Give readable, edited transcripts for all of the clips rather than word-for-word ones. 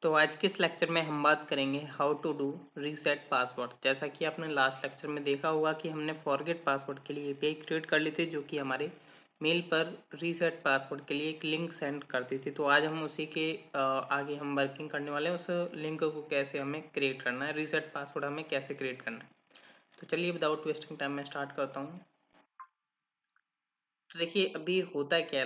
तो आज के इस लेक्चर में हम बात करेंगे how to do reset password. जैसा कि आपने लास्ट लेक्चर में देखा होगा कि हमने फॉरगेट पासवर्ड के लिए एपीआई क्रिएट कर ली थी, जो कि हमारे मेल पर रीसेट पासवर्ड के लिए एक लिंक सेंड करती थी। तो आज हम उसी के आगे हम वर्किंग करने वाले हैं। उस लिंक को कैसे हमें क्रिएट करना है, रीसेट पासवर्ड हमें कैसे क्रिएट करना है। तो चलिए विदाउट वेस्टिंग टाइम मैं स्टार्ट करता हूँ। तो देखिए अभी होता है क्या,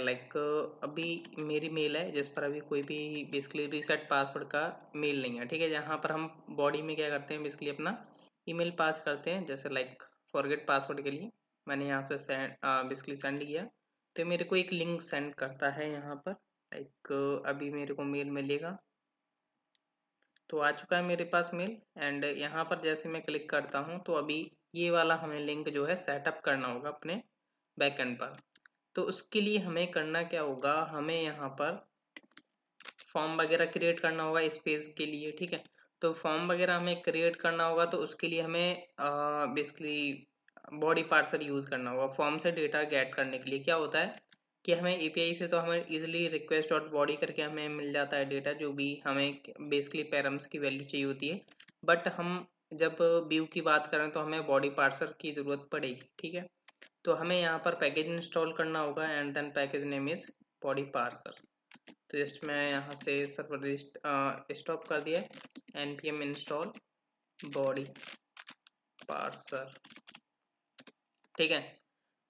अभी मेरी मेल है जिस पर अभी कोई भी बेसिकली रीसेट पासवर्ड का मेल नहीं है। ठीक है, जहाँ पर हम बॉडी में क्या करते हैं, बेसिकली अपना ईमेल पास करते हैं। जैसे फॉरगेट पासवर्ड के लिए मैंने यहाँ से बेसिकली सेंड किया, तो मेरे को एक लिंक सेंड करता है यहाँ पर। अभी मेरे को मेल मिलेगा, तो आ चुका है मेरे पास मेल। एंड यहाँ पर जैसे मैं क्लिक करता हूँ तो अभी ये वाला हमें लिंक जो है सेटअप करना होगा अपने बैकएंड पर। तो उसके लिए हमें करना क्या होगा, हमें यहाँ पर फॉर्म वगैरह क्रिएट करना होगा इस पेज के लिए। ठीक है, तो फॉर्म वगैरह हमें क्रिएट करना होगा, तो उसके लिए हमें बेसिकली बॉडी पार्सर यूज़ करना होगा। फॉर्म से डेटा गेट करने के लिए क्या होता है कि हमें एपीआई से तो हमें इजीली रिक्वेस्ट डॉट बॉडी करके हमें मिल जाता है डेटा, जो भी हमें बेसिकली पैरम्स की वैल्यू चाहिए होती है। बट हम जब व्यू की बात करें तो हमें बॉडी पार्सर की ज़रूरत पड़ेगी। ठीक है, तो हमें यहाँ पर पैकेज इंस्टॉल करना होगा and then package name is body parser. तो जस्ट मैं यहाँ से सर्वर स्टॉप कर दिया, npm इंस्टॉल बॉडी पार्सर। ठीक है,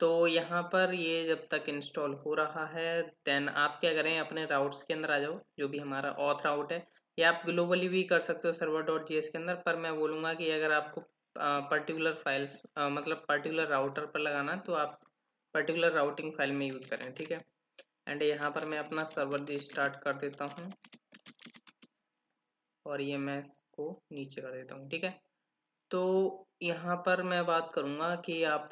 तो यहाँ पर ये जब तक इंस्टॉल हो रहा है देन आप क्या करें, अपने राउट्स के अंदर आ जाओ, जो भी हमारा ऑथ राउट है। या आप ग्लोबली भी कर सकते हो सर्वर डॉट जीएस के अंदर, पर मैं बोलूँगा कि अगर आपको पर्टिकुलर फाइल्स मतलब पर्टिकुलर राउटर पर लगाना तो आप पर्टिकुलर राउटिंग फाइल में यूज़ करें। ठीक है, एंड यहाँ पर मैं अपना सर्वर स्टार्ट कर देता हूँ और ये मैं इसको नीचे कर देता हूँ। ठीक है, तो यहाँ पर मैं बात करूँगा कि आप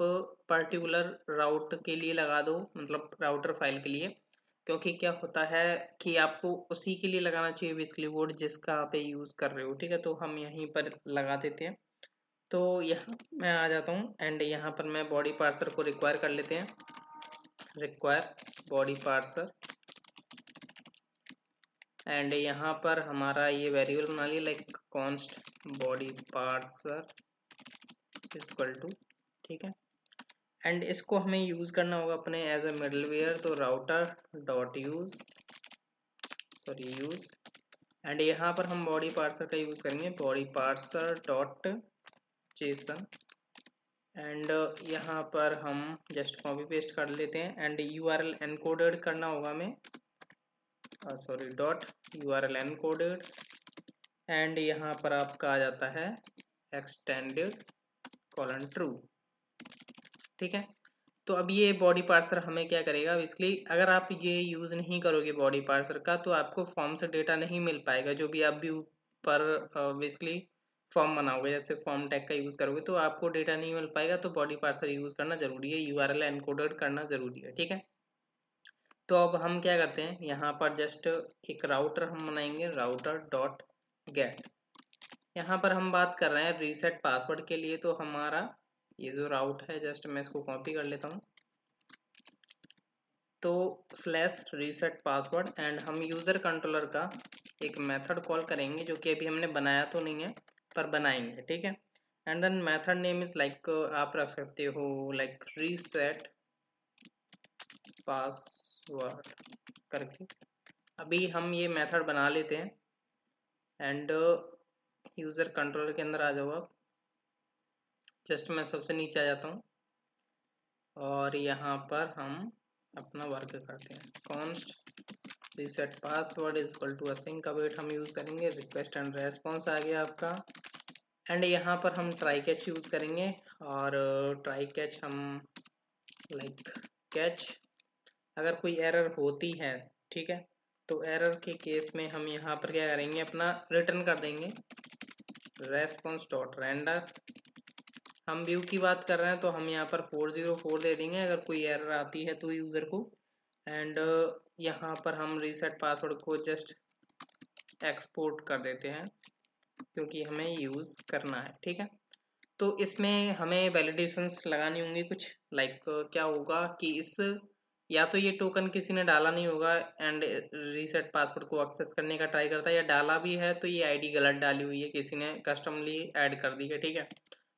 पर्टिकुलर राउट के लिए लगा दो, मतलब राउटर फाइल के लिए। क्योंकि क्या होता है कि आपको उसी के लिए लगाना चाहिए बेसिकली कोड जिसका आप यूज़ कर रहे हो। ठीक है, तो हम यहीं पर लगा देते हैं। तो यहाँ मैं आ जाता हूँ एंड यहाँ पर मैं बॉडी पार्सर को रिक्वायर कर लेते हैं, रिक्वायर बॉडी पार्सर। एंड यहाँ पर हमारा ये वेरिएबल बना लिया const body parser equal to. ठीक है, एंड इसको हमें यूज़ करना होगा अपने एज ए मिडलवेयर। तो राउटर डॉट यूज़ एंड यहाँ पर हम बॉडी पार्सर का यूज़ करेंगे, body parser dot JSON. And यहाँ पर हम जस्ट कॉपी पेस्ट कर लेते हैं एंड यूआरएल एनकोडेड करना होगा हमें, डॉट यूआरएल एनकोडेड। एंड यहाँ पर आपका आ जाता है एक्सटेंडेड कॉलन ट्रू। ठीक है, तो अब ये बॉडी पार्सर हमें क्या करेगा, बेसिकली अगर आप ये यूज़ नहीं करोगे बॉडी पार्सर का तो आपको फॉर्म से डेटा नहीं मिल पाएगा। जो भी आप भी पर बेसिकली फॉर्म बनाओगे, जैसे फॉर्म टैग का यूज़ करोगे तो आपको डेटा नहीं मिल पाएगा। तो बॉडी पार्सर यूज़ करना ज़रूरी है, यूआरएल एनकोडेड करना ज़रूरी है। ठीक है, तो अब हम क्या करते हैं, यहाँ पर जस्ट एक राउटर हम बनाएंगे, राउटर डॉट गेट। यहाँ पर हम बात कर रहे हैं रीसेट पासवर्ड के लिए। तो हमारा ये जो राउट है, जस्ट मैं इसको कॉपी कर लेता हूँ। तो स्लैश रीसेट पासवर्ड एंड हम यूज़र कंट्रोलर का एक मेथड कॉल करेंगे, जो कि अभी हमने बनाया तो नहीं है पर बनाएंगे। ठीक है, and then method name is आप रख सकते हो रीसेट पासवर्ड करके। अभी हम ये मेथड बना लेते हैं एंड यूज़र कंट्रोलर के अंदर आ जाओ आप। जस्ट मैं सबसे नीचे आ जाता हूँ और यहाँ पर हम अपना वर्क करते हैं, const reset password is equal to async का वेट हम यूज़ करेंगे, रिक्वेस्ट एंड रेस्पॉन्स आ गया आपका। एंड यहाँ पर हम ट्राई कैच यूज़ करेंगे और ट्राई कैच हम कैच अगर कोई एरर होती है, ठीक है, तो एरर के केस में हम यहाँ पर क्या करेंगे, अपना रिटर्न कर देंगे रेस्पॉन्स डॉट रेंडर। हम व्यू की बात कर रहे हैं तो हम यहाँ पर 404 दे देंगे अगर कोई एरर आती है तो यूज़र को। एंड यहाँ पर हम रीसेट पासवर्ड को जस्ट एक्सपोर्ट कर देते हैं क्योंकि हमें यूज़ करना है। ठीक है, तो इसमें हमें वैलिडेशंस लगानी होंगी कुछ। क्या होगा कि इस या तो ये टोकन किसी ने डाला नहीं होगा एंड रीसेट पासवर्ड को एक्सेस करने का ट्राई करता है, या डाला भी है तो ये आईडी गलत डाली हुई है, किसी ने कस्टमली ऐड कर दी है, ठीक है।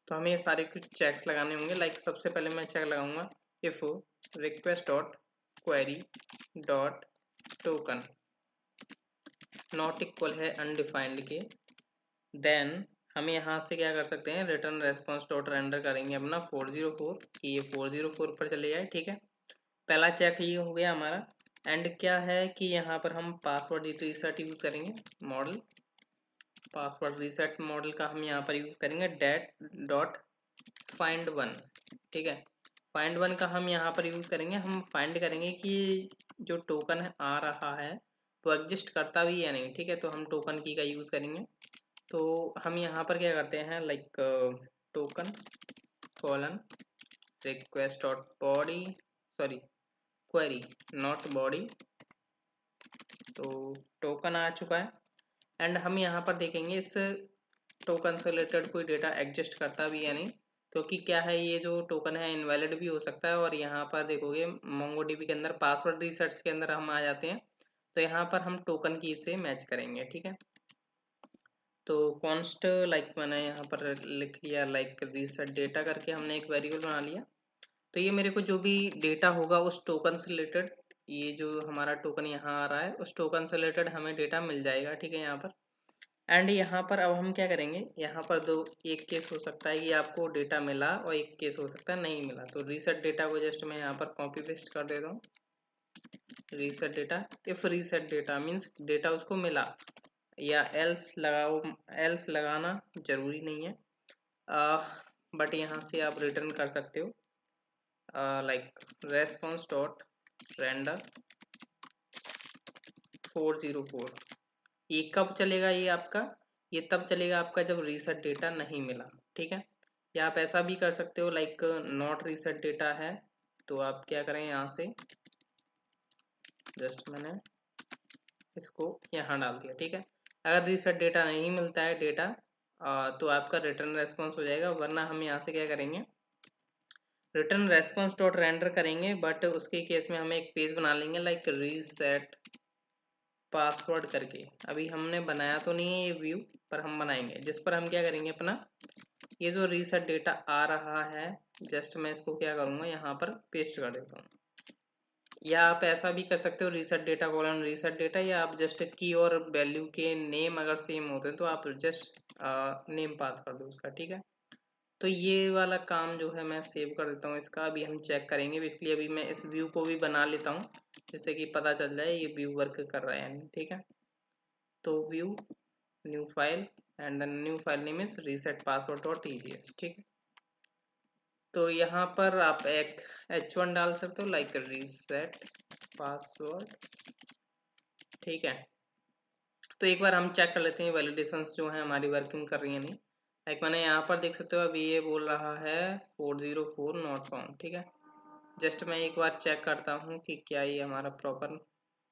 तो हमें ये सारे कुछ चेक्स लगाने होंगे। लाइक सबसे पहले मैं चेक लगाऊंगा if request dot query dot token not equal है अनडिफाइंड के, देन हम यहाँ से क्या कर सकते हैं, रिटर्न रेस्पॉन्स डॉट रेंडर करेंगे अपना 404 कि ये 404 पर चले जाए, ठीक है। पहला चेक ये हो गया हमारा। एंड क्या है कि यहाँ पर हम पासवर्ड रीसेट यूज करेंगे, मॉडल पासवर्ड रीसेट मॉडल का हम यहाँ पर यूज करेंगे डेट डॉट फाइंड वन, ठीक है। फाइंड वन का हम यहाँ पर यूज करेंगे, हम फाइंड करेंगे कि जो टोकन है आ रहा है तो एग्जिस्ट करता भी या नहीं, ठीक है। तो हम टोकन की का यूज करेंगे। तो हम यहाँ पर क्या करते हैं, like token colon request dot body sorry query not body, तो टोकन आ चुका है। एंड हम यहाँ पर देखेंगे इस टोकन से रिलेटेड कोई डेटा एग्जिस्ट करता भी या नहीं, क्योंकि क्या है ये जो टोकन है इनवैलिड भी हो सकता है। और यहाँ पर देखोगे मोंगोडीबी के अंदर पासवर्ड रिसर्च के अंदर हम आ जाते हैं, तो यहाँ पर हम टोकन की से मैच करेंगे, ठीक है। तो कॉन्स्ट लाइक मैंने यहाँ पर लिख लिया लाइक रिसेट डेटा करके हमने एक वेरिएबल बना लिया। तो ये मेरे को जो भी डेटा होगा उस टोकन से रिलेटेड, ये जो हमारा टोकन यहाँ आ रहा है उस टोकन से रिलेटेड हमें डेटा मिल जाएगा, ठीक है यहाँ पर। एंड यहाँ पर अब हम क्या करेंगे, यहाँ पर दो एक केस हो सकता है कि आपको डेटा मिला और एक केस हो सकता है नहीं मिला। तो रीसेट डेटा को जस्ट मैं यहाँ पर कॉपी पेस्ट कर देता हूँ, reset data. If reset data means data उसको मिला, या एल्स लगाओ, एल्स लगाना जरूरी नहीं है, बट यहाँ से आप रिटर्न कर सकते हो लाइक रेस्पॉन्स डॉट रेंडर 404। ये कब चलेगा, ये आपका ये तब चलेगा आपका जब रीसेट डेटा नहीं मिला, ठीक है। या आप ऐसा भी कर सकते हो लाइक नॉट रीसेट डेटा है तो आप क्या करें, यहाँ से जस्ट मैंने इसको यहाँ डाल दिया, ठीक है। अगर रीसेट डेटा नहीं मिलता है डेटा तो आपका रिटर्न रेस्पॉन्स हो जाएगा, वरना हम यहाँ से क्या करेंगे, रिटर्न रेस्पॉन्स डॉट रेंडर करेंगे। बट उसके केस में हमें एक पेज बना लेंगे लाइक रीसेट पासवर्ड करके। अभी हमने बनाया तो नहीं है ये व्यू, पर हम बनाएंगे, जिस पर हम क्या करेंगे अपना ये जो रीसेट डेटा आ रहा है, जस्ट मैं इसको क्या करूँगा यहाँ पर पेस्ट कर देता हूँ। या आप ऐसा भी कर सकते हो reset data colon reset data, या आप जस्ट की और वैल्यू के नेम अगर सेम होते हैं तो आप जस्ट नेम पास कर दो उसका, ठीक है। तो ये वाला काम जो है मैं सेव कर देता हूँ इसका। अभी हम चेक करेंगे, इसलिए अभी मैं इस व्यू को भी बना लेता हूँ जिससे कि पता चल जाए ये व्यू वर्क कर रहा है या नहीं, ठीक है। तो view new file and the new file name is reset password dot EGS, ठीक है। तो यहाँ पर आप एक h1 डाल सकते हो लाइक रीसेट पासवर्ड, ठीक है। तो एक बार हम चेक कर लेते हैं वैलिडेशंस जो है हमारी वर्किंग कर रही है नहीं। लाइक मैंने यहाँ पर देख सकते हो अभी ये बोल रहा है 404 नॉट फाउंड, ठीक है। जस्ट मैं एक बार चेक करता हूँ कि क्या ये हमारा प्रॉपर,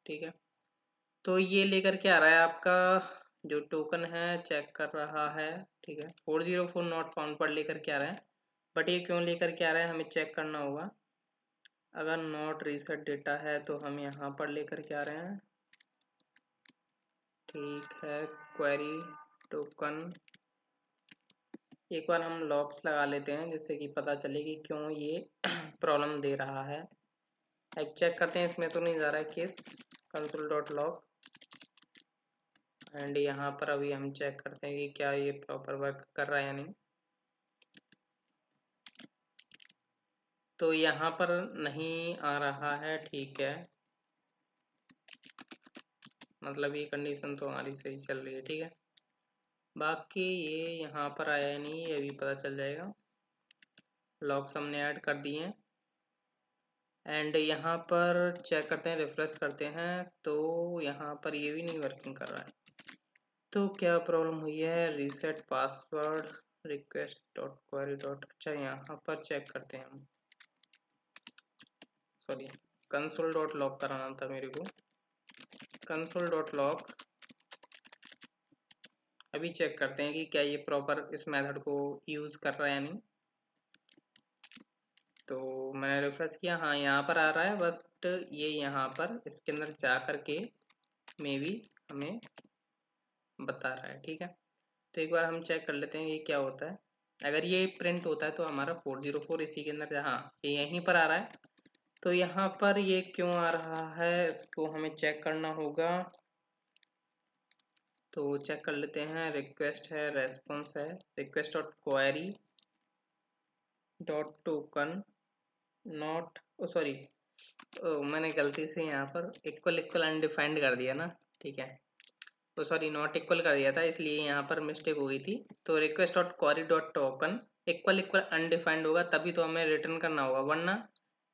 ठीक है। तो ये लेकर के आ रहा है आपका जो टोकन है चेक कर रहा है, ठीक है। 404 नॉट फाउंड पर लेकर के आ रहा है, बट ये क्यों लेकर के आ रहा है हमें चेक करना होगा। अगर नॉट रीसेट डेटा है तो हम यहाँ पर लेकर के आ रहे हैं, ठीक है। क्वेरी टोकन एक बार हम लॉक्स लगा लेते हैं जिससे कि पता चले कि क्यों ये प्रॉब्लम दे रहा है। एक चेक करते हैं, इसमें तो नहीं जा रहा है case, console dot log. And यहाँ पर अभी हम चेक करते हैं कि क्या ये प्रॉपर वर्क कर रहा है या नहीं। तो यहाँ पर नहीं आ रहा है, ठीक है। मतलब ये कंडीशन तो हमारी सही चल रही है, ठीक है। बाकी ये यहाँ पर आया नहीं, ये भी पता चल जाएगा। लॉग्स हमने ऐड कर दिए हैं। एंड यहाँ पर चेक करते हैं, रिफ्रेश करते हैं, तो यहाँ पर ये भी नहीं वर्किंग कर रहा है। तो क्या प्रॉब्लम हुई है, reset password request dot query dot, अच्छा यहाँ पर चेक करते हैं हम, सॉरी कंसोल डॉट लॉग कराना था मेरे को। कंसोल डॉट लॉग अभी चेक करते हैं कि क्या ये प्रॉपर इस मेथड को यूज़ कर रहा है या नहीं। तो मैंने रिफ्रेश किया, हाँ यहाँ पर आ रहा है, बस बट ये यहाँ पर इसके अंदर जा करके मे बी हमें बता रहा है, ठीक है। तो एक बार हम चेक कर लेते हैं ये क्या होता है। अगर ये प्रिंट होता है तो हमारा 404 इसी के अंदर, हाँ ये यहीं पर आ रहा है। तो यहाँ पर ये क्यों आ रहा है इसको हमें चेक करना होगा। तो चेक कर लेते हैं, रिक्वेस्ट है, रेस्पॉन्स है, request dot query dot token not, oh sorry, मैंने गलती से यहाँ पर इक्वल इक्वल अनडिफाइंड कर दिया ना, ठीक है। तो सॉरी नॉट इक्वल कर दिया था, इसलिए यहाँ पर मिस्टेक हो गई थी। तो request dot query dot token equal equal undefined होगा तभी तो हमें रिटर्न करना होगा, वरना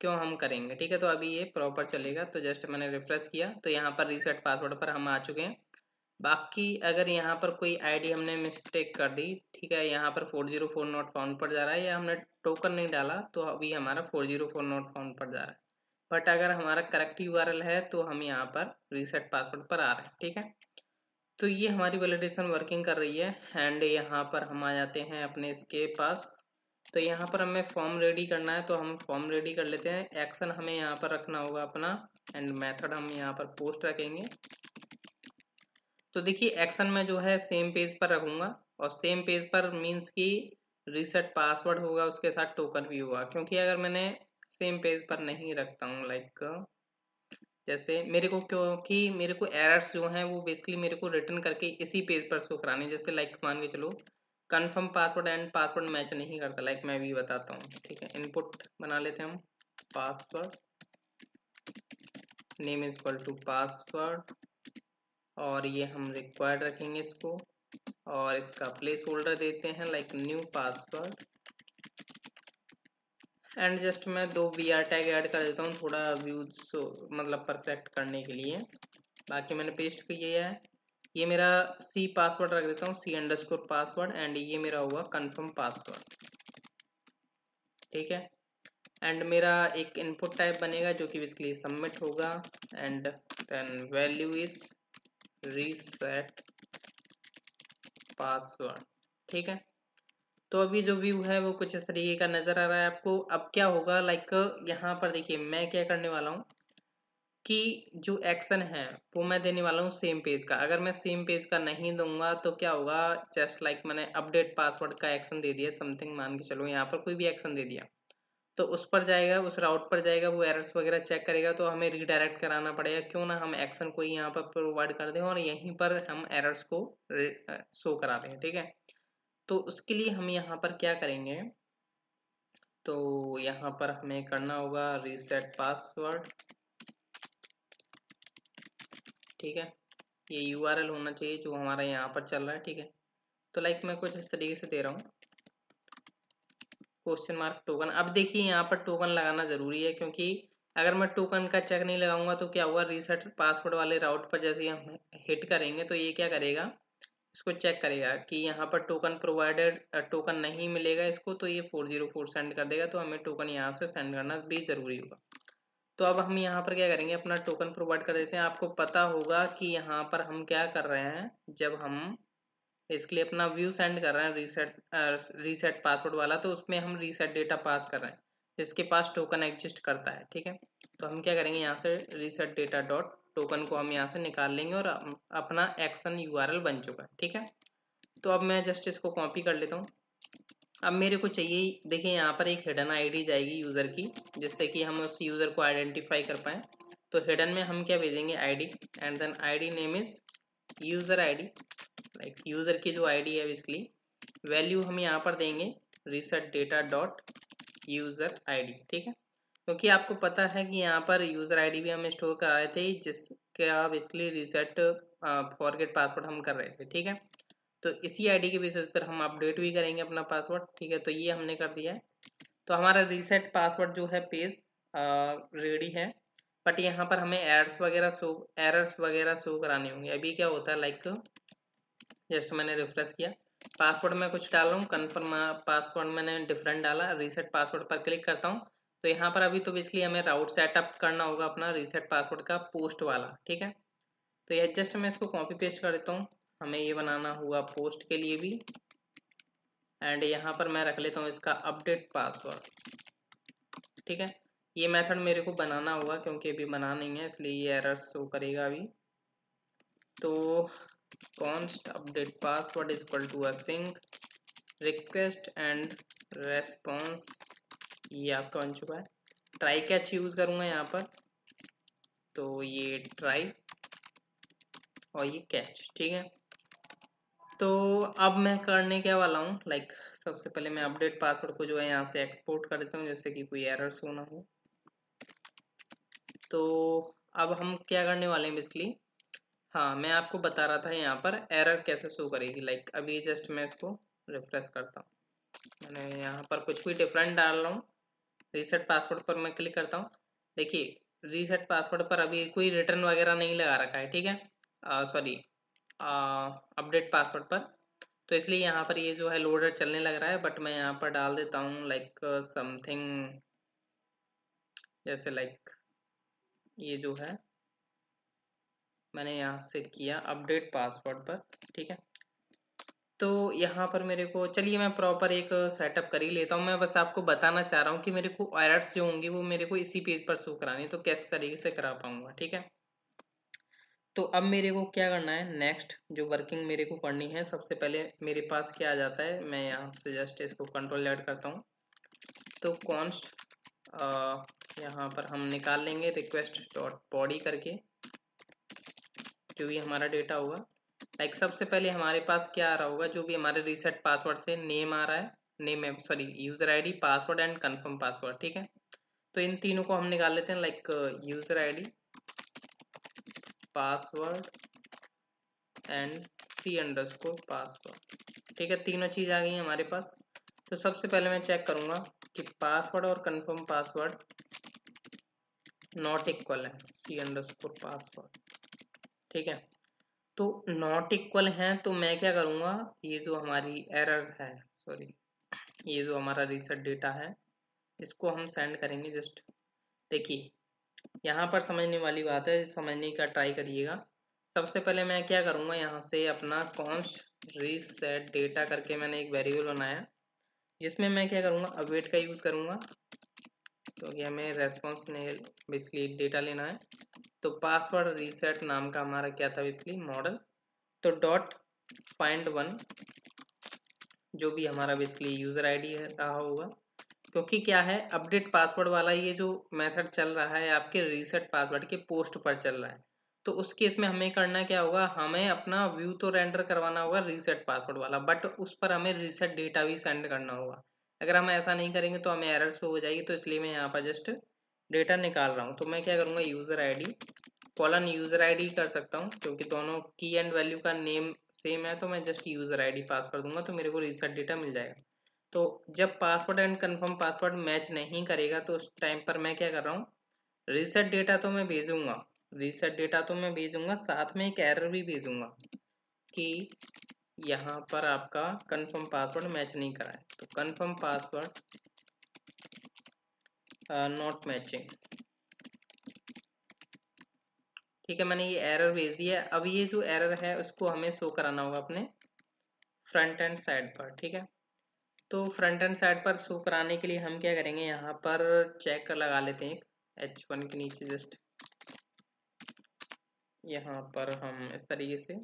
क्यों हम करेंगे, ठीक है। तो अभी ये प्रॉपर चलेगा। तो जस्ट मैंने रिफ्रेश किया तो यहाँ पर रीसेट पासवर्ड पर हम आ चुके हैं। बाकी अगर यहाँ पर कोई आईडी हमने मिस्टेक कर दी, ठीक है, यहाँ पर 404 नॉट फाउंड पर जा रहा है, या हमने टोकन नहीं डाला तो अभी हमारा 404 नॉट फाउंड पर जा रहा है। बट अगर हमारा करेक्ट यूआरएल है तो हम यहाँ पर रीसेट पासवर्ड पर आ रहे हैं, ठीक है। तो ये हमारी वैलिडेशन वर्किंग कर रही है। एंड यहाँ पर हम आ जाते हैं अपने इसके पास। तो यहाँ पर हमें फॉर्म रेडी करना है, तो हम फॉर्म रेडी कर लेते हैं। एक्शन हमें यहाँ पर रखना होगा अपना, एंड मेथड हम यहाँ पर पोस्ट रखेंगे। तो देखिए एक्शन में जो है सेम पेज पर रखूंगा, और सेम पेज पर मीन्स कि रीसेट पासवर्ड होगा उसके साथ टोकन भी होगा। क्योंकि अगर मैंने सेम पेज पर नहीं रखता हूँ, लाइक जैसे मेरे को, क्योंकि मेरे को एरर्स जो हैं वो बेसिकली मेरे को रिटर्न करके इसी पेज पर शो करानी। जैसे लाइक मान के चलो confirm password and password match नहीं करता, लाइक मैं भी बताता हूँ, ठीक है। इनपुट बना लेते हैं हम, password name is equal to password, और ये हम रिक्वायर्ड रखेंगे इसको, और इसका प्लेस होल्डर देते हैं like new password. And just मैं 2 VR टैग ऐड कर देता हूँ थोड़ा व्यूज मतलब परफेक्ट करने के लिए। बाकी मैंने पेस्ट किया है। ये मेरा सी पासवर्ड रख देता हूँ, C_ पासवर्ड, एंड ये मेरा हुआ कंफर्म पासवर्ड, ठीक है। एंड मेरा एक इनपुट टाइप बनेगा जो कि बेसिकली सबमिट होगा, and then value is reset password, ठीक है। तो अभी जो व्यू है वो कुछ इस तरीके का नजर आ रहा है आपको। अब क्या होगा, लाइक यहाँ पर देखिए मैं क्या करने वाला हूँ कि जो एक्शन है वो मैं देने वाला हूँ सेम पेज का। अगर मैं सेम पेज का नहीं दूंगा तो क्या होगा, जस्ट लाइक मैंने अपडेट पासवर्ड का एक्शन दे दिया समथिंग, मान के चलो यहाँ पर कोई भी एक्शन दे दिया, तो उस पर जाएगा, उस राउट पर जाएगा, वो एरर्स वगैरह चेक करेगा, तो हमें रीडायरेक्ट कराना पड़ेगा। क्यों ना हम एक्शन को यहाँ पर प्रोवाइड कर दें और यहीं पर हम एरर्स को शो करा दें, ठीक है। तो उसके लिए हम यहाँ पर क्या करेंगे, तो यहाँ पर हमें करना होगा रीसेट पासवर्ड, ठीक है। ये यूआरएल होना चाहिए जो हमारा यहाँ पर चल रहा है, ठीक है। तो लाइक मैं कुछ इस तरीके से दे रहा हूँ, क्वेश्चन मार्क टोकन। अब देखिए यहाँ पर टोकन लगाना जरूरी है, क्योंकि अगर मैं टोकन का चेक नहीं लगाऊंगा तो क्या होगा, रीसेट पासवर्ड वाले राउट पर जैसे हम हिट करेंगे तो ये क्या करेगा, इसको चेक करेगा कि यहाँ पर टोकन प्रोवाइडेड टोकन नहीं मिलेगा इसको, तो ये 404 सेंड कर देगा। तो हमें टोकन यहाँ से सेंड करना भी जरूरी होगा। तो अब हम यहाँ पर क्या करेंगे, अपना टोकन प्रोवाइड कर देते हैं। आपको पता होगा कि यहाँ पर हम क्या कर रहे हैं, जब हम इसके लिए अपना व्यू सेंड कर रहे हैं रीसेट पासवर्ड वाला, तो उसमें हम रीसेट डेटा पास कर रहे हैं जिसके पास टोकन एग्जिस्ट करता है, ठीक है। तो हम क्या करेंगे, यहाँ से रीसेट डेटा डॉट टोकन को हम यहाँ से निकाल लेंगे, और अपना एक्शन यूआरएल बन चुका है, ठीक है। तो अब मैं जस्ट इसको कॉपी कर लेता हूँ। अब मेरे को चाहिए, देखिए यहाँ पर एक हिडन आईडी जाएगी यूज़र की, जिससे कि हम उस यूज़र को आइडेंटिफाई कर पाएँ। तो हिडन में हम क्या भेजेंगे, ID, and then ID name is user ID, like user की जो आईडी है बेसिकली। वैल्यू हम यहाँ पर देंगे reset data dot user ID, ठीक है। क्योंकि आपको पता है कि यहाँ पर यूज़र आईडी भी हम स्टोर कर रहे थे, जिसका बेसिकली रीसेट फॉरगेट पासवर्ड हम कर रहे थे, ठीक है। तो इसी आईडी के बेसिस पर हम अपडेट भी करेंगे अपना पासवर्ड, ठीक है। तो ये हमने कर दिया है। तो हमारा रीसेट पासवर्ड जो है पेज रेडी है। बट यहाँ पर हमें एरर्स वगैरह शो कराने होंगे। अभी क्या होता है, लाइक जस्ट मैंने रिफ्रेश किया, पासवर्ड में कुछ डाल रहा हूँ, कन्फर्म पासवर्ड मैंने डिफरेंट डाला, रीसेट पासवर्ड पर क्लिक करता हूँ। तो यहाँ पर अभी तो बेसिकली हमें राउट सेटअप करना होगा अपना रीसेट पासवर्ड का पोस्ट वाला, ठीक है। तो ये जस्ट मैं इसको कॉपी पेस्ट कर देता हूँ, हमें ये बनाना होगा पोस्ट के लिए भी। एंड यहाँ पर मैं रख लेता हूँ इसका अपडेट पासवर्ड, ठीक है। ये मेथड मेरे को बनाना होगा क्योंकि अभी बना नहीं है, इसलिए ये एरर शो करेगा अभी। तो const update password is equal to async request and response, ये आपका बन चुका है। ट्राई कैच यूज करूंगा यहाँ पर, तो ये ट्राई और ये कैच, ठीक है। तो अब मैं करने क्या वाला हूँ, लाइक सबसे पहले मैं अपडेट पासवर्ड को जो है यहाँ से एक्सपोर्ट कर देता हूँ, जैसे कि कोई एरर शो ना हो। तो अब हम क्या करने वाले हैं बेसिकली, हाँ मैं आपको बता रहा था यहाँ पर एरर कैसे शो करेगी। लाइक अभी जस्ट मैं इसको रिफ्रेश करता हूँ, मैंने यहाँ पर कुछ भी डिफरेंट डाल रहा हूँ। रीसेट पासवर्ड पर मैं क्लिक करता हूँ, देखिए रीसेट पासवर्ड पर अभी कोई रिटर्न वगैरह नहीं लगा रखा है, ठीक है, सॉरी अपडेट पासवर्ड पर। तो इसलिए यहाँ पर ये जो है लोडर चलने लग रहा है, बट मैं यहाँ पर डाल देता हूँ लाइक समथिंग, जैसे लाइक ये जो है मैंने यहाँ से किया अपडेट पासवर्ड पर, ठीक है। तो यहाँ पर मेरे को, चलिए मैं प्रॉपर एक सेटअप कर ही लेता हूँ। मैं बस आपको बताना चाह रहा हूँ कि मेरे को एरर्स जो होंगी वो मेरे को इसी पेज पर शो करानी है, तो किस तरीके से करा पाऊंगा, ठीक है। तो अब मेरे को क्या करना है, नेक्स्ट जो वर्किंग मेरे को करनी है, सबसे पहले मेरे पास क्या आ जाता है, मैं यहाँ से जस्ट इसको कंट्रोल ऐड करता हूँ। तो कॉन्स्ट यहाँ पर हम निकाल लेंगे रिक्वेस्ट डॉट बॉडी करके जो भी हमारा डेटा होगा। लाइक सबसे पहले हमारे पास क्या आ रहा होगा, जो भी हमारे रीसेट पासवर्ड से नेम आ रहा है, नेम है sorry user ID, password and confirm password, ठीक है। तो इन तीनों को हम निकाल लेते हैं, like user ID, password and c underscore password, ठीक है। तीनों चीज आ गई हमारे पास। तो सबसे पहले मैं चेक करूंगा कि पासवर्ड और कंफर्म पासवर्ड नॉट इक्वल है सी अंडरस्कोर पासवर्ड, ठीक है। तो नॉट इक्वल हैं, तो मैं क्या करूँगा, ये जो हमारी एरर है, सॉरी ये जो हमारा रीसेट डेटा है, इसको हम सेंड करेंगे। जस्ट देखिए यहाँ पर समझने वाली बात है, समझने का ट्राई करिएगा। सबसे पहले मैं क्या करूँगा, यहाँ से अपना कॉन्स्ट रीसेट डेटा करके मैंने एक वेरिएबल बनाया, जिसमें मैं क्या करूँगा, अवेट का यूज़ करूँगा, क्योंकि हमें रेस्पॉन्स बेसिकली डेटा लेना है। तो पासवर्ड रीसेट नाम का हमारा क्या था बेसिकली मॉडल, तो डॉट फाइंड वन जो भी हमारा बेसिकली यूज़र आईडी है रहा होगा, क्योंकि क्या है अपडेट पासवर्ड वाला ये जो मेथड चल रहा है आपके रीसेट पासवर्ड के पोस्ट पर चल रहा है। तो उस केस में हमें करना क्या होगा, हमें अपना व्यू तो रेंडर करवाना होगा रीसेट पासवर्ड वाला, बट उस पर हमें रीसेट डेटा भी सेंड करना होगा। अगर हम ऐसा नहीं करेंगे तो हमें एरर शो हो जाएगी। तो इसलिए मैं यहाँ पर जस्ट डेटा निकाल रहा हूँ। तो मैं क्या करूँगा, user ID colon user ID कर सकता हूँ, क्योंकि दोनों की एंड वैल्यू का नेम सेम है, तो मैं जस्ट यूज़र आईडी पास कर दूंगा, तो मेरे को रीसेट डेटा मिल जाएगा। तो जब password and confirm password match नहीं करेगा तो उस टाइम पर मैं क्या कर रहा हूँ, रीसेट डेटा तो मैं भेजूंगा, रीसेट डेटा तो मैं भेजूंगा, साथ में एक एरर भी भेजूंगा कि यहाँ पर आपका कंफर्म पासवर्ड मैच नहीं करा है, तो कंफर्म पासवर्ड नॉट मैचिंग, ठीक है। मैंने ये एरर भेज दिया। अब ये जो एरर है उसको हमें शो कराना होगा अपने फ्रंट एंड साइड पर, ठीक है। तो फ्रंट एंड साइड पर शो कराने के लिए हम क्या करेंगे, यहाँ पर चेक लगा लेते हैं H1 के नीचे, जस्ट यहाँ पर हम इस तरीके से।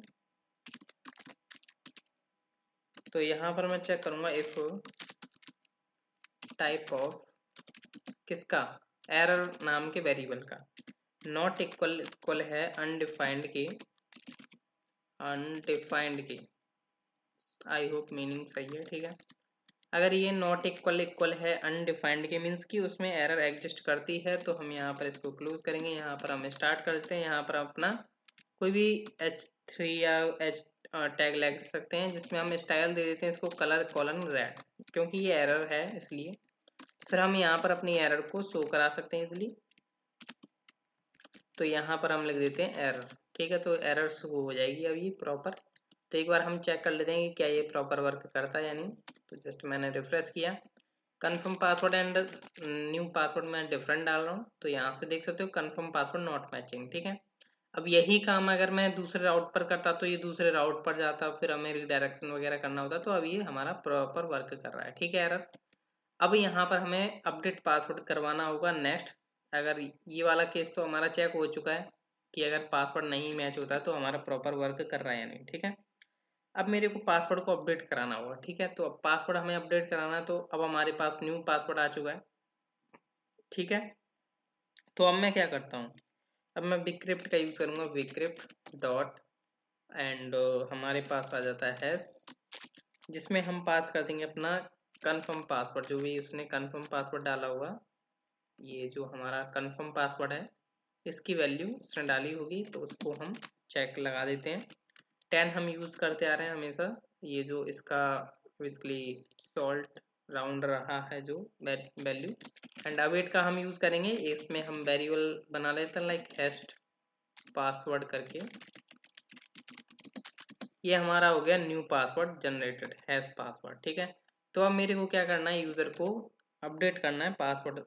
तो यहाँ पर मैं चेक करूँगा इफ टाइप ऑफ किसका, एरर नाम के वेरिएबल का, नॉट इक्वल है अनडिफाइंड के, अनडिफाइंड की, आई होप मीनिंग सही है, ठीक है। अगर ये नॉट इक्वल है अनडिफाइंड के मीन्स कि उसमें एरर एग्जिस्ट करती है, तो हम यहाँ पर इसको क्लोज करेंगे। यहाँ पर हम स्टार्ट करते हैं, यहाँ पर अपना कोई भी H3 या H टैग लग सकते हैं, जिसमें हम स्टाइल दे देते हैं इसको कलर कॉलन रेड, क्योंकि ये एरर है इसलिए। फिर हम यहाँ पर अपनी एरर को शो करा सकते हैं इसलिए, तो यहाँ पर हम लिख देते हैं एरर, ठीक है। तो एरर शो हो जाएगी अब ये प्रॉपर। तो एक बार हम चेक कर लेते हैं कि क्या ये प्रॉपर वर्क करता है या नहीं। तो जस्ट मैंने रिफ्रेश किया, confirm password and new password मैं डिफरेंट डाल रहा हूँ, तो यहाँ से देख सकते हो कंफर्म पासवर्ड नॉट मैचिंग, ठीक है। अब यही काम अगर मैं दूसरे राउट पर करता तो ये दूसरे राउट पर जाता, फिर हमें रिडायरेक्शन वगैरह करना होता, तो अब ये हमारा प्रॉपर वर्क कर रहा है, ठीक है एरर। अब यहाँ पर हमें अपडेट पासवर्ड करवाना होगा नेक्स्ट, अगर ये वाला केस तो हमारा चेक हो चुका है कि अगर पासवर्ड नहीं मैच होता तो हमारा प्रॉपर वर्क कर रहा है या नहीं, ठीक है। अब मेरे को पासवर्ड को अपडेट कराना होगा, ठीक है। तो अब पासवर्ड हमें अपडेट कराना है, तो अब हमारे पास न्यू पासवर्ड आ चुका है, ठीक है। तो अब मैं क्या करता हूँ, अब मैं बिक्रिप्ट का यूज़ करूँगा, बिक्रिप्ट डॉट एंड हमारे पास आ जाता है हैश, जिसमें हम पास कर देंगे अपना कन्फर्म पासवर्ड, जो भी उसने कन्फर्म पासवर्ड डाला हुआ, ये जो हमारा कन्फर्म पासवर्ड है इसकी वैल्यू उसने डाली होगी, तो उसको हम चेक लगा देते हैं। 10 हम यूज़ करते आ रहे हैं हमेशा, ये जो इसका बेसिकली सॉल्ट राउंड रहा है जो वैल्यू, एंड अवेट का हम यूज़ करेंगे, इसमें हम वेरिएबल बना लेते हैं लाइक हैश्ड पासवर्ड करके। ये हमारा हो गया new password generated, hash password, ठीक है। तो अब मेरे को क्या करना है, यूज़र को अपडेट करना है पासवर्ड,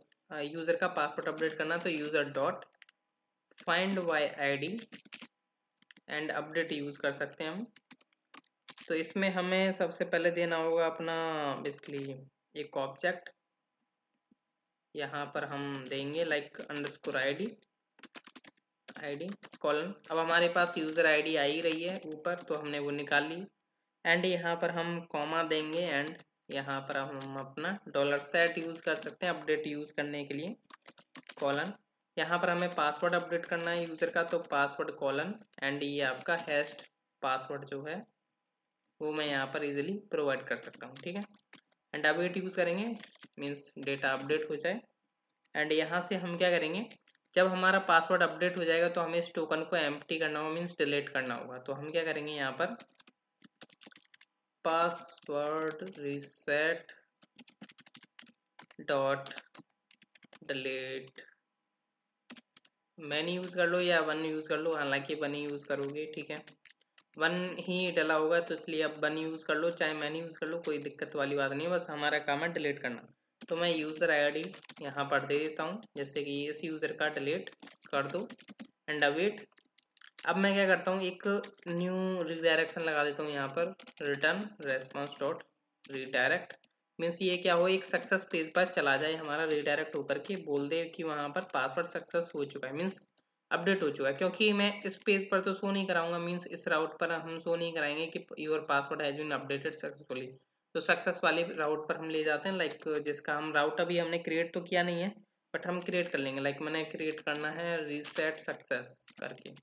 यूज़र का पासवर्ड अपडेट करना, तो user dot find by ID and update use कर सकते हैं हम। तो इसमें हमें सबसे पहले देना होगा अपना बेसिकली एक ऑब्जेक्ट, यहाँ पर हम देंगे लाइक अंडरस्कोर आईडी कॉलन। अब हमारे पास यूज़र आईडी आ ही रही है ऊपर, तो हमने वो निकाल ली, एंड यहाँ पर हम कॉमा देंगे, एंड यहाँ पर हम अपना $सेट यूज़ कर सकते हैं अपडेट यूज़ करने के लिए, कॉलन। यहाँ पर हमें पासवर्ड अपडेट करना है यूज़र का, तो पासवर्ड कॉलन, एंड ये आपका हैश्ड पासवर्ड जो है वो मैं यहाँ पर इजीली प्रोवाइड कर सकता हूँ, ठीक है। एंड अपडेट यूज़ करेंगे मीन्स डेटा अपडेट हो जाए, एंड यहाँ से हम क्या करेंगे, जब हमारा पासवर्ड अपडेट हो जाएगा तो हमें इस टोकन को एम्प्टी करना होगा, मीन्स डिलीट करना होगा। तो हम क्या करेंगे, यहाँ पर password reset dot delete, many use कर लो या वन यूज़ कर लो, हालांकि वन ही यूज़ करोगे, ठीक है। वन ही डला होगा तो इसलिए अब वन यूज़ कर लो, चाहे मैनी यूज़ कर लो, कोई दिक्कत वाली बात नहीं है, बस हमारा काम है डिलीट करना। तो मैं यूज़र आईडी यहाँ पर दे देता हूँ, जैसे कि इस यूज़र का डिलीट कर दो, एंड अवेट। अब मैं क्या करता हूँ, एक न्यू रिडायरेक्शन लगा देता हूँ यहाँ पर, return response dot redirect, means ये क्या हो, एक सक्सेस पेज पर चला जाए हमारा, रिडायरेक्ट होकर के बोल दे कि वहाँ पर पासवर्ड सक्सेस हो चुका है, मीन्स अपडेट हो चुका है। क्योंकि मैं इस पेज पर तो शो नहीं कराऊंगा, मीन्स इस राउट पर हम शो नहीं कराएंगे कि your password has been updated successfully, तो सक्सेस वाले राउट पर हम ले जाते हैं, लाइक जिसका हम राउट अभी हमने क्रिएट तो किया नहीं है, बट हम क्रिएट कर लेंगे, लाइक मैंने क्रिएट करना है रीसेट सक्सेस करके,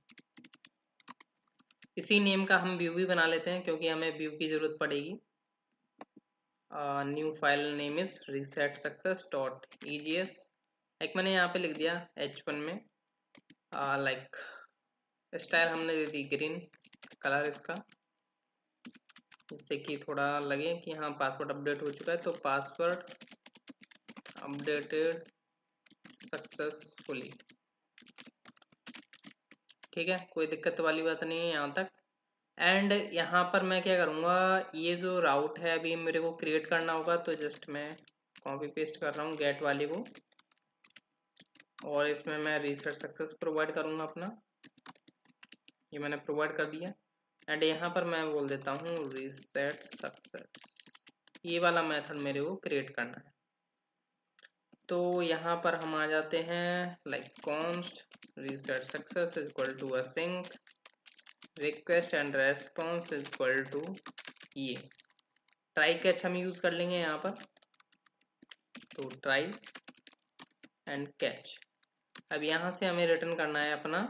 इसी नेम का हम व्यू भी बना लेते हैं क्योंकि हमें व्यू की जरूरत पड़ेगी। New file name is reset success dot EGS, like मैंने यहाँ पे लिख दिया H1 में, लाइक स्टाइल हमने दे दी ग्रीन कलर इसका, जिससे कि थोड़ा लगे कि हाँ पासवर्ड अपडेट हो चुका है, तो पासवर्ड अपडेटेड सक्सेसफुली, ठीक है, कोई दिक्कत वाली बात नहीं है यहाँ तक। एंड यहाँ पर मैं क्या करूँगा, ये जो राउट है अभी मेरे को क्रिएट करना होगा, तो जस्ट मैं कॉपी पेस्ट कर रहा हूँ गेट वाले को, और इसमें मैं रीसेट सक्सेस प्रोवाइड करूँगा अपना, ये मैंने प्रोवाइड कर दिया, एंड यहाँ पर मैं बोल देता हूँ रीसेट सक्सेस, ये वाला मेथड मेरे को क्रिएट करना है। तो यहाँ पर हम आ जाते हैं like const reset success is equal to async request and response is equal to, ये ट्राई कैच हम यूज़ कर लेंगे यहाँ पर, तो ट्राई एंड कैच। अब यहाँ से हमें रिटर्न करना है अपना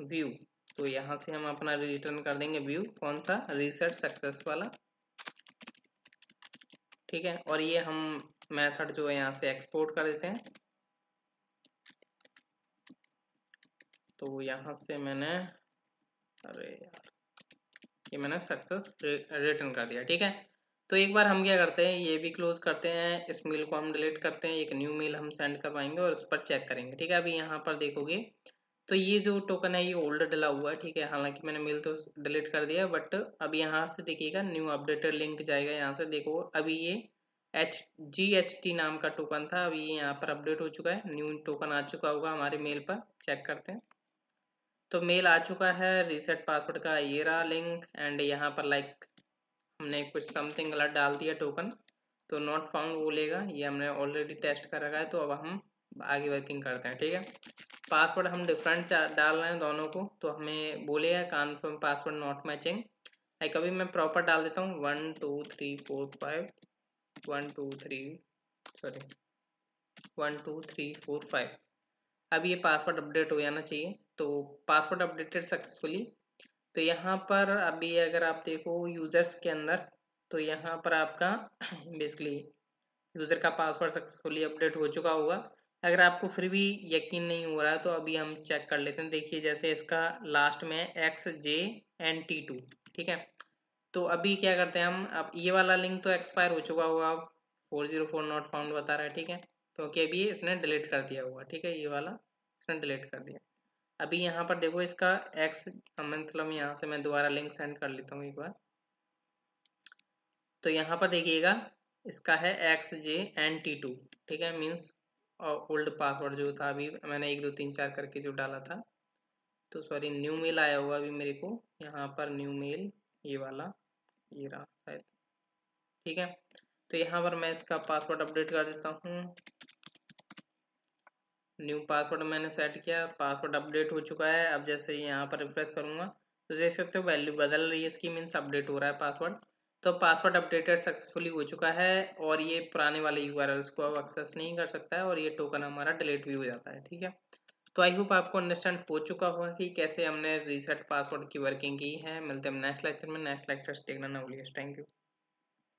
व्यू, तो यहाँ से हम अपना रिटर्न कर देंगे व्यू, कौन सा, रीसेट सक्सेस वाला, ठीक है। और ये हम मेथड जो है यहाँ से एक्सपोर्ट कर देते हैं, तो यहाँ से मैंने, अरे यार, ये मैंने सक्सेस रिटर्न कर दिया, ठीक है। तो एक बार हम क्या करते हैं, ये भी क्लोज करते हैं, इस मेल को हम डिलीट करते हैं, एक न्यू मेल हम सेंड करवाएंगे और उस पर चेक करेंगे, ठीक है। अभी यहाँ पर देखोगे तो ये जो टोकन है ये ओल्ड डला हुआ है, ठीक है, हालांकि मैंने मेल तो डिलीट कर दिया, बट अब यहाँ से देखिएगा न्यू अपडेटेड लिंक जाएगा, यहाँ से देखो अभी ये GHT नाम का टोकन था, अभी ये यहाँ पर अपडेट हो चुका है, न्यू टोकन आ चुका होगा हमारे मेल पर, चेक करते हैं। तो मेल आ चुका है रीसेट पासवर्ड का, ये रहा लिंक, एंड यहाँ पर लाइक हमने कुछ समथिंग गलत डाल दिया टोकन, तो नॉट फाउंड बोलेगा, ये हमने ऑलरेडी टेस्ट कर रखा है, तो अब हम आगे वर्किंग करते हैं। ठीक है, पासवर्ड हम डिफरेंट डाल रहे हैं दोनों को, तो हमें बोलेगा confirm password not matching. Like अभी मैं प्रॉपर डाल देता हूँ 1 2 3 4 5 1 2 3 सॉरी 1 2 3 4 5। अब ये पासवर्ड अपडेट हो जाना चाहिए। तो पासवर्ड अपडेटेड सक्सेसफुली। तो यहाँ पर अभी अगर आप देखो यूजर्स के अंदर, तो यहाँ पर आपका बेसिकली यूज़र का पासवर्ड सक्सेसफुली अपडेट हो चुका होगा। अगर आपको फिर भी यकीन नहीं हो रहा है तो अभी हम चेक कर लेते हैं। देखिए जैसे इसका लास्ट में XJNT2, ठीक है। तो अभी क्या करते हैं हम, अब ये वाला लिंक तो एक्सपायर हो चुका होगा, अब 404 नॉट फाउंड बता रहा है, ठीक है, क्योंकि अभी इसने डिलीट कर दिया हुआ, ठीक है, ये वाला इसने डिलीट कर दिया। अभी यहाँ पर देखो इसका एक्स, मतलब यहाँ से मैं दोबारा लिंक सेंड कर लेता हूँ एक बार। तो यहाँ पर देखिएगा इसका है XJNT2, ठीक है, मीन्स ओल्ड पासवर्ड जो था, अभी मैंने 1 2 3 4 करके जो डाला था। तो सॉरी, न्यू मेल आया हुआ अभी मेरे को, यहाँ पर न्यू मेल ये वाला, ये रहा शायद, ठीक है। तो यहाँ पर मैं इसका पासवर्ड अपडेट कर देता हूँ। न्यू पासवर्ड मैंने सेट किया, पासवर्ड अपडेट हो चुका है। अब जैसे यहाँ पर रिफ्रेश करूँगा तो देख सकते हो वैल्यू बदल रही है इसकी, मीन्स अपडेट हो रहा है पासवर्ड। तो पासवर्ड अपडेटेड सक्सेसफुली हो चुका है और ये पुराने वाले यूआरएल्स को अब एक्सेस नहीं कर सकता है और ये टोकन हमारा डिलीट भी हो जाता है, ठीक है। तो आई होप आपको अंडरस्टैंड हो चुका होगा कि कैसे हमने रीसेट पासवर्ड की वर्किंग की है। मिलते हैं नेक्स्ट लेक्चर में। नेक्स्ट लेक्चर्स देखना ना भूलिए। Thank you.